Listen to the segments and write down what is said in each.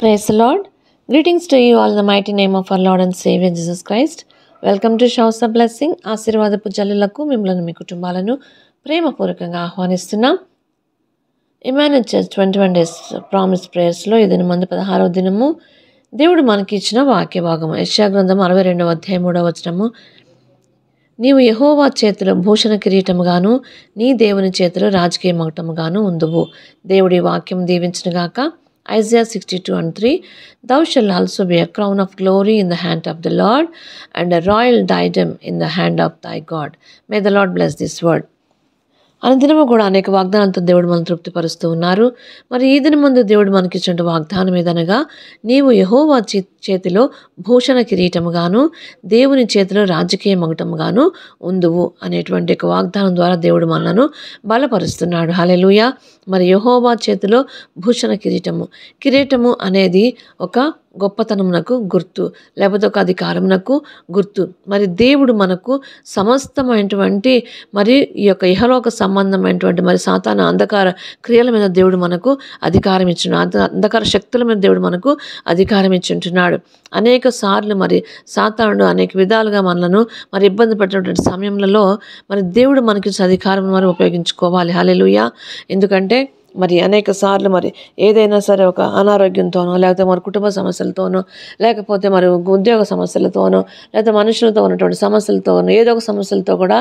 Praise the Lord. Greetings to you all in the mighty name of our Lord and Savior Jesus Christ. Welcome to Showers of Blessing. ఆశీర్వాదపు జల్లులకు మిమ్మల్ని మీ కుటుంబాలను ప్రేమపూర్వకంగా ఆహ్వానిస్తున్నాం. Emmanuel church 21 days promise ప్రేయర్స్లో ఈ దినం మంది 16వ దినము దేవుడు మనకి ఇచ్చిన వాక్య భాగము యెషయా గ్రంథం 62వ అధ్యాయం 3వ వచనము. నీవు యెహోవా చేతిలో భూషణ కిరీటముగాను నీ దేవుని చేతిలో రాజకీయ మకుటముగాను ఉందువు. దేవుడి వాక్యం దీవించునుగాక. Isaiah 62:3 Thou shalt also be a crown of glory in the hand of the Lord and a royal diadem in the hand of thy God. May the Lord bless this word. అనుదినము కూడా అనేక వాగ్దానాలతో దేవుడు మనం తృప్తిపరుస్తూ ఉన్నారు. మరి ఈ దినం ముందు దేవుడు మనకి ఇచ్చిన వాగ్దానం ఏదనగా నీవు యెహోవా చేతిలో భూషణ కిరీటముగాను దేవుని చేతిలో రాజకీయ మకుటముగాను ఉందువు అనేటువంటి ఒక వాగ్దానం ద్వారా దేవుడు మనలను బలపరుస్తున్నాడు. హల్లెలూయా. మరి యెహోవా చేతిలో భూషణ కిరీటము అనేది ఒక గొప్పతనమునకు గుర్తు, లేకపోతే ఒక అధికారమునకు గుర్తు. మరి దేవుడు మనకు సమస్తమైనటువంటి మరి ఈ యొక్క ఇహలోక సంబంధమైనటువంటి మరి సాతాను అంధకార క్రియల మీద దేవుడు మనకు అధికారం ఇచ్చున్నాడు. అంధకార శక్తుల మీద దేవుడు మనకు అధికారం ఇచ్చుంటున్నాడు. అనేక సార్లు మరి సాతానుడు అనేక విధాలుగా మనలను మరి ఇబ్బంది పెట్టినటువంటి సమయంలో మరి దేవుడు మనకి అధికారం మరి ఉపయోగించుకోవాలి. హల్లెలూయా. ఎందుకంటే మరి అనేక సార్లు మరి ఏదైనా సరే ఒక అనారోగ్యంతోనో, లేకపోతే మరి కుటుంబ సమస్యలతోనో, లేకపోతే మరి ఉద్యోగ సమస్యలతోనో, లేకపోతే మనుషులతో ఉన్నటువంటి సమస్యలతోనో, ఏదో ఒక సమస్యలతో కూడా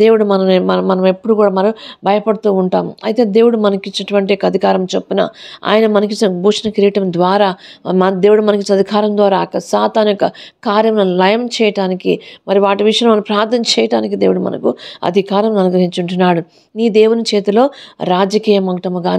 దేవుడు మనం ఎప్పుడు కూడా మనం భయపడుతూ ఉంటాం. అయితే దేవుడు మనకిచ్చినటువంటి అధికారం చొప్పున ఆయన మనకిచ్చిన భూషణ కిరీటం ద్వారా దేవుడు మనకిచ్చిన అధికారం ద్వారా సాతాను యొక్క కార్యములను లయం చేయటానికి మరి వాటి విషయంలో మనం ప్రార్థన చేయటానికి దేవుడు మనకు అధికారం అనుగ్రహించుంటున్నాడు. నీ దేవుని చేతిలో రాజకీయ మకుటముగా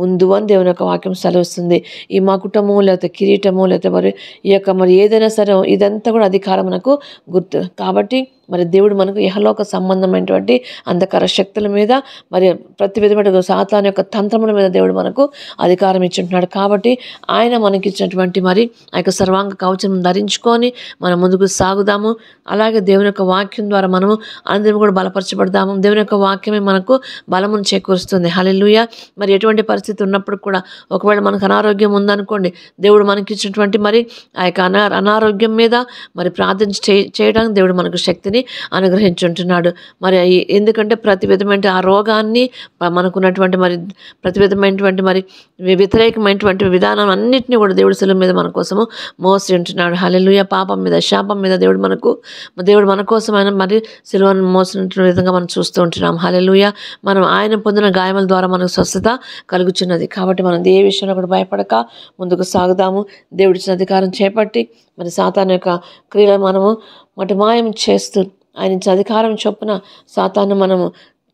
ఉందు అని దేవుని యొక్క వాక్యం సెలవుస్తుంది. ఈ మకుటము లేకపోతే కిరీటము లేకపోతే మరి ఈ యొక్క మరి ఏదైనా సరే ఇదంతా కూడా అధికారమునకు గుర్తు. కాబట్టి మరి దేవుడు మనకు ఇహలోక సంబంధమైనటువంటి అంధకార శక్తుల మీద మరి ప్రతి విధమైన సాతాను యొక్క తంత్రముల మీద దేవుడు మనకు అధికారం ఇచ్చుంటున్నాడు. కాబట్టి ఆయన మనకిచ్చినటువంటి మరి ఆ యొక్క సర్వాంగ కవచం ధరించుకొని మనం ముందుకు సాగుదాము. అలాగే దేవుని యొక్క వాక్యం ద్వారా మనము అందరం కూడా బలపరచబడదాము. దేవుని యొక్క వాక్యమే మనకు బలమును చేకూరుస్తుంది. హల్లెలూయా. మరి ఎటువంటి పరిస్థితి ఉన్నప్పుడు కూడా ఒకవేళ మనకు అనారోగ్యం ఉందనుకోండి, దేవుడు మనకి ఇచ్చినటువంటి మరి ఆ యొక్క అనారోగ్యం మీద మరి ప్రార్థన చేయడానికి దేవుడు మనకు శక్తిని అనుగ్రహించుంటున్నాడు. మరి ఎందుకంటే ప్రతి విధమైన ఆ రోగాన్ని మనకున్నటువంటి మరి ప్రతి విధమైనటువంటి మరి వ్యతిరేకమైనటువంటి విధానం అన్నింటినీ కూడా దేవుడి శిలువ మీద మన కోసము మోసి ఉంటున్నాడు. హల్లెలూయా. పాపం మీద శాపం మీద దేవుడు మన కోసం ఆయన మరి శిలువను మోసినటువంటి విధంగా మనం చూస్తూ ఉంటున్నాం. హల్లెలూయా. మనం ఆయన పొందిన గాయముల ద్వారా మనకు స్వస్థత కలుగుచున్నది. కాబట్టి మనం ఏ విషయంలో కూడా భయపడక ముందుకు సాగుదాము. దేవుడిచ్చిన అధికారం చేపట్టి మరి సాతాను యొక్క క్రియలు మనము మాయం చేస్తూ ఆయన ఇచ్చిన అధికారం చొప్పున సాతాను మనము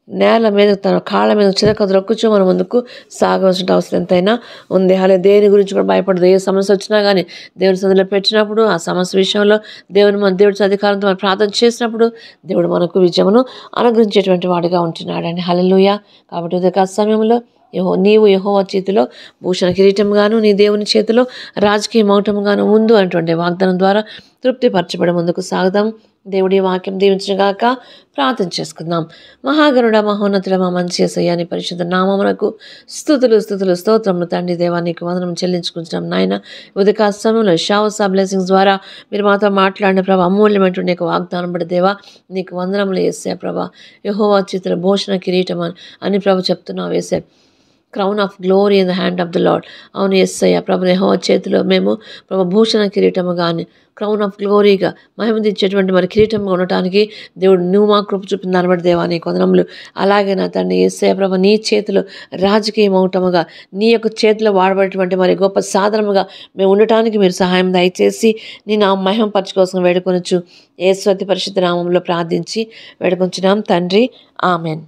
నేల మీద తన కాళ్ళ మీద చిరక ద్రొక్కుచూ మనం ముందుకు సాగవలసిన అవసరం ఎంతైనా ఉంది. అలాగే దేని గురించి కూడా భయపడదు. ఏ సమస్య వచ్చినా కానీ దేవుని సన్నిధిలో పెట్టినప్పుడు ఆ సమస్య విషయంలో దేవుడి అధికారంతో మనం ప్రార్థన చేసినప్పుడు దేవుడు మనకు విజయమును అనుగ్రహించేటువంటి వాడిగా ఉంటున్నాడండి. హల్లెలూయా. కాబట్టి ఉదయ సమయంలో నీవు యెహోవా చేతిలో భూషణ కిరీటముగాను నీ దేవుని చేతిలో రాజకీయ మకుటముగాను ఉండు అనేటువంటి వాగ్దానం ద్వారా తృప్తిపరచబడి ముందుకు సాగుదాం. దేవుడి వాక్యం దీవించుగాక. ప్రార్థన చేసుకుందాం. మహాగరుడ మహోన్నతుడ మా మంచి యేసయ్య నీ పరిశుద్ధ నామమునకు స్తుతులు స్తోత్రములు తండ్రి దేవా, నీకు వందనం చెల్లించుకుంటున్నాం నాయన. ఉదయ సమయంలో షవర్స్ ఆఫ్ బ్లెస్సింగ్స్ ద్వారా మీరు మాతో మాట్లాడిన ప్రభా అమూల్యమైనటువంటి నీకు వాగ్దానం పడి దేవా నీకు వందనములు యేసయ్య. ప్రభా యెహోవా చేతిలో భూషణ కిరీటం అని ప్రభు చెప్తున్నావు Yesayya. Crown of glory in the hand of the Lord. అవును యేసయ్య. ప్రభు యెహోవా చేతిలో మేము ప్రభు భూషణ కిరీటము కానీ క్రౌన్ ఆఫ్ గ్లోరీగా మహిమదించేటువంటి మరి కిరీటంగా ఉండటానికి దేవుడు నువ్వు మా కృప చూపిన దాన్ని బట్టి దేవా నీకు వందనములు. అలాగే నా తండ్రి యేసయ్య ప్రభు నీ చేతిలో రాజకీయ మకుటముగా నీ యొక్క చేతిలో వాడబడేటువంటి మరి గొప్ప సాధనముగా మేము ఉండటానికి మీరు సహాయం దయచేసి నీ నా మహిమ పరచుకోసం వేడుకొనొచ్చు యేసు అతి పరిశుద్ధ నామములో ప్రార్థించి వేడుకొంచున్నాం తండ్రి. ఆమెన్.